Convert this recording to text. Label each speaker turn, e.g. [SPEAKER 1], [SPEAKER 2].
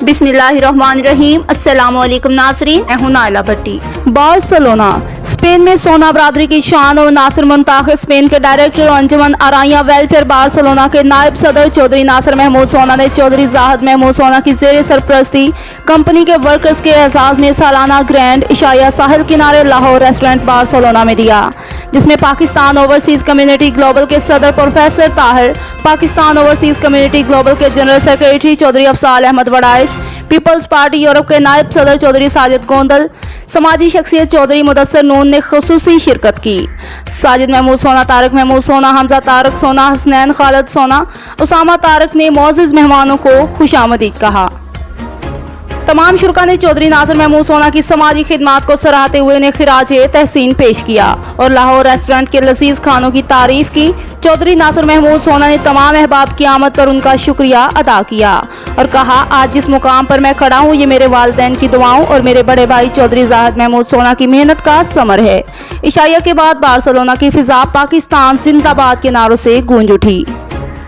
[SPEAKER 1] بسم اللہ الرحمن الرحیم۔ السلام علیکم ناظرین، میں ہوں نائلہ بھٹی۔
[SPEAKER 2] بارسلونا اسپین میں سہنہ برادری کی شان اور ناصر منتخب اسپین کے ڈائریکٹر انجمن عشائیہ ویلفیئر بارسلونا کے نائب صدر چودھری ناصر محمود سہنہ نے چودھری زاہد محمود سہنہ کی زیر سرپرستی کمپنی کے ورکرز کے اعزاز میں سالانہ گرینڈ عشائیہ ساحل کنارے لاہور ریسٹورنٹ بارسلونا میں دیا، جس میں پاکستان اوورسیز کمیونٹی گلوبل کے صدر professor Tahir, Pakistan overseas community global کے general secretary Chaudhry Afzal Ahmed Warraich, people's party Europe کے نائب صدر چودھری ساجد گوندل، سماجی شخصیت چودھری مدثر نون نے خصوصی شرکت کی۔ ساجد محمود سہنہ، طارق محمود سہنہ، حمزہ طارق سہنہ، حسنین خالد سہنہ، اسامہ طارق نے معزز مہمانوں کو خوش آمدید کہا۔ تمام شرکاء نے چودھری ناصر محمود سہنہ کی سماجی خدمات کو سراہتے ہوئے انہیں خراج تحسین پیش کیا اور لاہور ریسٹورنٹ کے لذیذ کھانوں کی تعریف کی۔ چودھری ناصر محمود سہنہ نے تمام احباب کی آمد پر ان کا شکریہ ادا کیا اور کہا، آج جس مقام پر میں کھڑا ہوں یہ میرے والدین کی دعاؤں اور میرے بڑے بھائی چودھری زاہد محمود سہنہ کی محنت کا ثمر ہے۔ عشائیہ کے بعد بارسلونا کی فضا پاکستان زندہ باد کے نعروں سے گونج اٹھی۔